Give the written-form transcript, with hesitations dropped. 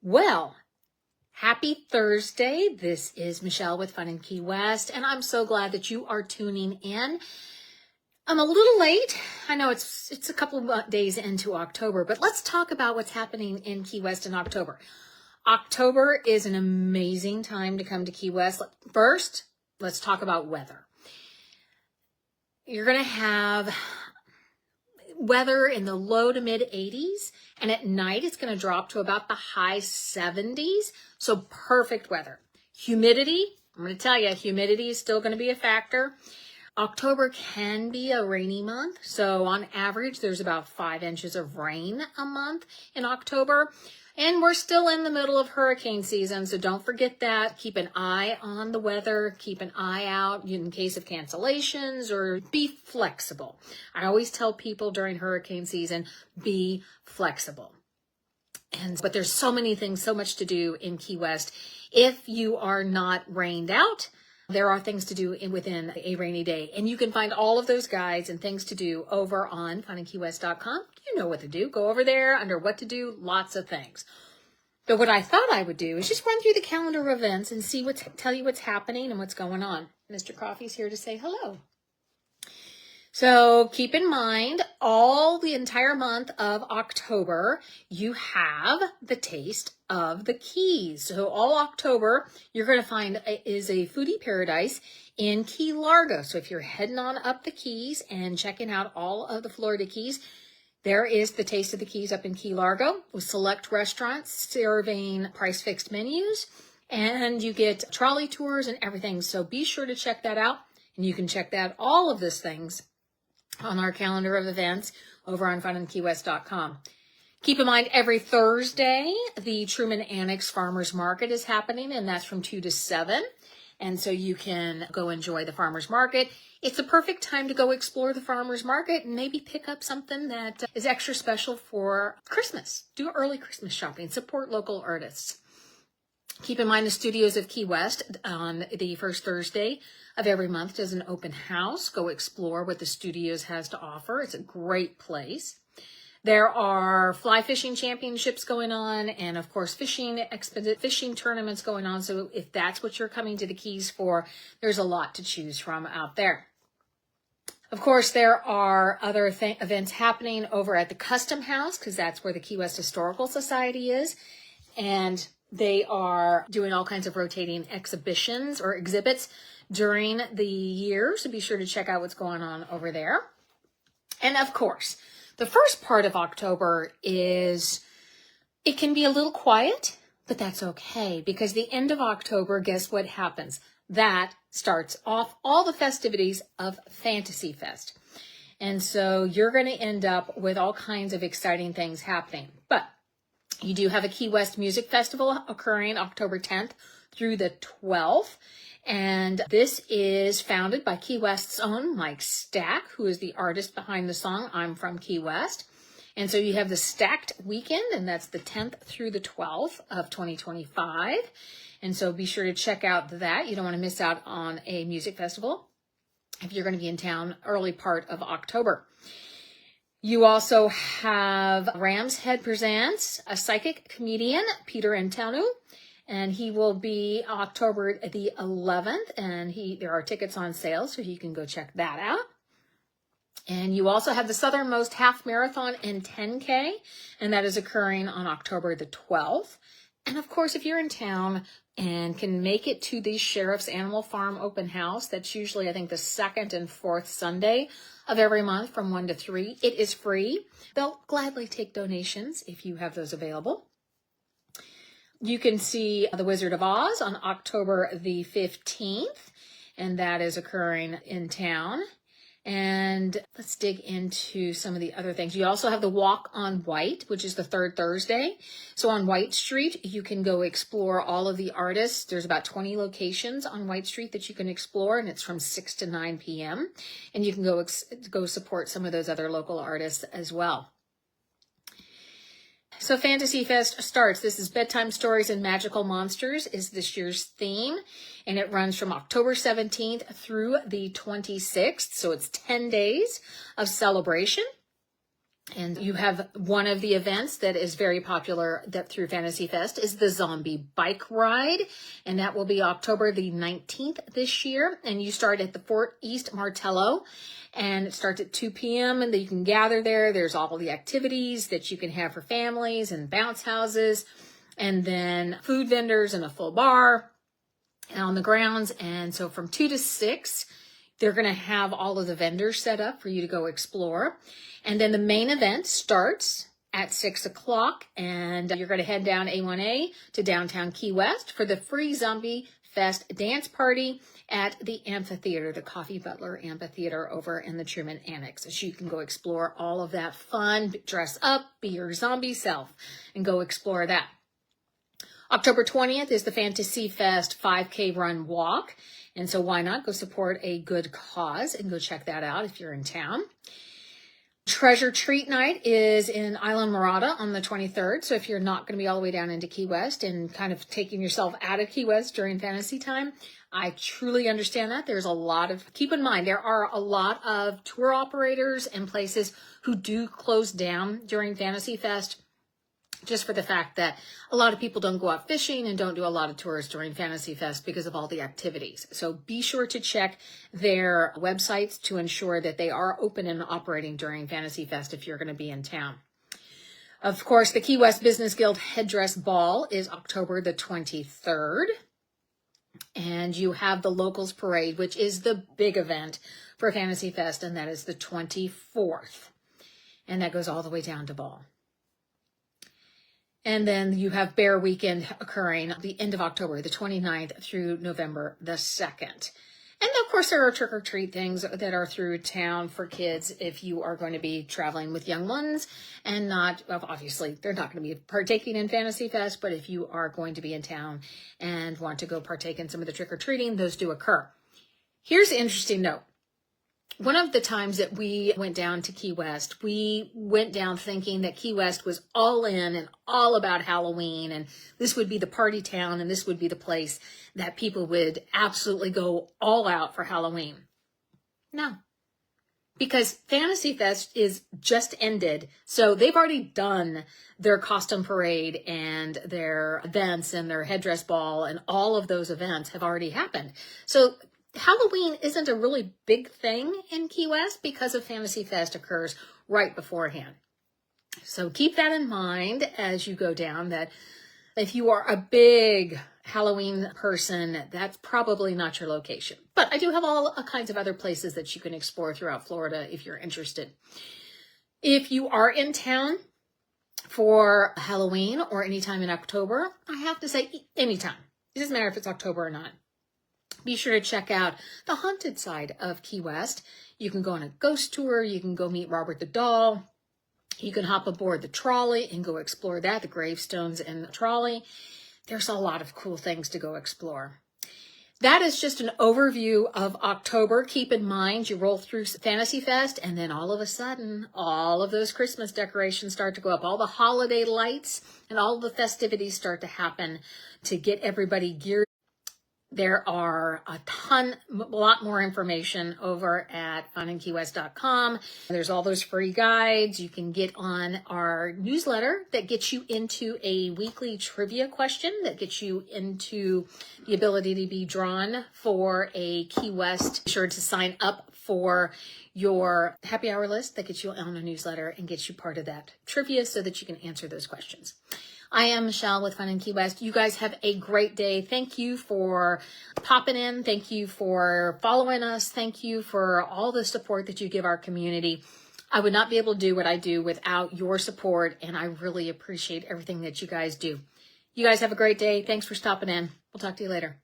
Well, happy Thursday. This is Michelle with Fun in Key West, and I'm so glad that you are tuning in. I'm a little late. I know it's a couple of days into October, but let's talk about what's happening in Key West in October. October is an amazing time to come to Key West. First, let's talk about weather. You're going to have weather in the low to mid 80s, and at night it's going to drop to about the high 70s. So perfect weather. Humidity, I'm going to tell you, humidity is still going to be a factor. October can be a rainy month. So on average, there's about 5 inches of rain a month in October. And we're still in the middle of hurricane season, so don't forget that. Keep an eye on the weather. Keep an eye out in case of cancellations, or be flexible. I always tell people during hurricane season, be flexible. But there's so many things, so much to do in Key West. If you are not rained out, there are things to do within a rainy day. And you can find all of those guides and things to do over on FunInKeyWest.com. You know what to do. Go over there under what to do, lots of things. But what I thought I would do is just run through the calendar of events and tell you what's happening and what's going on. Mr. Coffee's here to say hello. So keep in mind, all the entire month of October, you have the Taste of the Keys. So all October, you're going to find is a foodie paradise in Key Largo. So if you're heading on up the Keys and checking out all of the Florida Keys, there is the Taste of the Keys up in Key Largo with select restaurants serving price-fixed menus. And you get trolley tours and everything. So be sure to check that out. And you can check that all of these things on our calendar of events over on FunInKeyWest.com. Keep in mind, every Thursday, the Truman Annex Farmers Market is happening, and that's from 2 to 7. And so you can go enjoy the farmers market. It's the perfect time to go explore the farmers market and maybe pick up something that is extra special for Christmas. Do early Christmas shopping. Support local artists. Keep in mind, the Studios of Key West on the first Thursday of every month does an open house. Go explore what the studios has to offer. It's a great place. There are fly fishing championships going on, and of course fishing tournaments going on. So if that's what you're coming to the Keys for, there's a lot to choose from out there. Of course, there are other events happening over at the Custom House, because that's where the Key West Historical Society is. And they are doing all kinds of rotating exhibitions or exhibits during the year. So be sure to check out what's going on over there. And of course, the first part of October it can be a little quiet, but that's okay, because the end of October, guess what happens? That starts off all the festivities of Fantasy Fest. And so you're going to end up with all kinds of exciting things happening. But you do have a Key West Music Festival occurring October 10th through the 12th. And this is founded by Key West's own Mike Stack, who is the artist behind the song I'm From Key West. And so you have the Stacked Weekend, and that's the 10th through the 12th of 2025. And so be sure to check out that. You don't want to miss out on a music festival if you're going to be in town early part of October. You also have Ram's Head Presents a psychic comedian, Peter Antanu, and he will be October the 11th, and there are tickets on sale, so you can go check that out. And you also have the Southernmost Half Marathon and 10K, and that is occurring on October the 12th. And of course, if you're in town and can make it to the Sheriff's Animal Farm open house, that's usually, I think, the second and fourth Sunday of every month from 1 to 3. It is free. They'll gladly take donations if you have those available. You can see The Wizard of Oz on October the 15th, and that is occurring in town. And let's dig into some of the other things. You also have the Walk on White, which is the third Thursday. So on White Street, you can go explore all of the artists. There's about 20 locations on White Street that you can explore, and it's from 6 to 9 p.m. And you can go support some of those other local artists as well. So Fantasy Fest starts. This is Bedtime Stories and Magical Monsters is this year's theme, and it runs from October 17th through the 26th. So it's 10 days of celebration. And you have one of the events that is very popular that through Fantasy Fest is the zombie bike ride. And that will be October the 19th this year. And you start at the Fort East Martello. And it starts at 2 p.m. and you can gather there. There's all the activities that you can have for families and bounce houses. And then food vendors and a full bar on the grounds. And so from 2 to 6, they're going to have all of the vendors set up for you to go explore. And then the main event starts at 6 o'clock, and you're going to head down A1A to downtown Key West for the free Zombie Fest dance party at the amphitheater, the Coffee Butler Amphitheater over in the Truman Annex. So you can go explore all of that fun, dress up, be your zombie self, and go explore that. October 20th is the Fantasy Fest 5K run walk. And so why not go support a good cause and go check that out if you're in town. Treasure Treat Night is in Isla Mirada on the 23rd. So if you're not going to be all the way down into Key West and kind of taking yourself out of Key West during fantasy time, I truly understand that. There's a lot of, keep in mind, there are a lot of tour operators and places who do close down during Fantasy Fest, just for the fact that a lot of people don't go out fishing and don't do a lot of tours during Fantasy Fest because of all the activities. So be sure to check their websites to ensure that they are open and operating during Fantasy Fest if you're going to be in town. Of course, the Key West Business Guild Headdress Ball is October the 23rd. And you have the Locals Parade, which is the big event for Fantasy Fest, and that is the 24th. And that goes all the way down to Ball. And then you have Bear Weekend occurring at the end of October, the 29th through November the 2nd. And of course, there are trick-or-treat things that are through town for kids if you are going to be traveling with young ones and not, well, obviously, they're not going to be partaking in Fantasy Fest, but if you are going to be in town and want to go partake in some of the trick-or-treating, those do occur. Here's an interesting note. One of the times that we went down to Key West, we went down thinking that Key West was all in and all about Halloween, and this would be the party town, and this would be the place that people would absolutely go all out for Halloween. No, because Fantasy Fest is just ended, so they've already done their costume parade and their events and their headdress ball, and all of those events have already happened. So Halloween isn't a really big thing in Key West because of Fantasy Fest occurs right beforehand. So keep that in mind as you go down, that if you are a big Halloween person, that's probably not your location. But I do have all kinds of other places that you can explore throughout Florida if you're interested. If you are in town for Halloween or anytime in October, I have to say anytime. It doesn't matter if it's October or not. Be sure to check out the haunted side of Key West. You can go on a ghost tour. You can go meet Robert the Doll. You can hop aboard the trolley and go explore that, the gravestones and the trolley. There's a lot of cool things to go explore. That is just an overview of October. Keep in mind, you roll through Fantasy Fest, and then all of a sudden, all of those Christmas decorations start to go up. All the holiday lights and all the festivities start to happen to get everybody geared. There are a lot more information over at FunInKeyWest.com. There's all those free guides. You can get on our newsletter that gets you into a weekly trivia question that gets you into the ability to be drawn for a Key West. Be sure to sign up for your happy hour list that gets you on a newsletter and gets you part of that trivia so that you can answer those questions. I am Michelle with Fun in Key West. You guys have a great day. Thank you for popping in. Thank you for following us. Thank you for all the support that you give our community. I would not be able to do what I do without your support, and I really appreciate everything that you guys do. You guys have a great day. Thanks for stopping in. We'll talk to you later.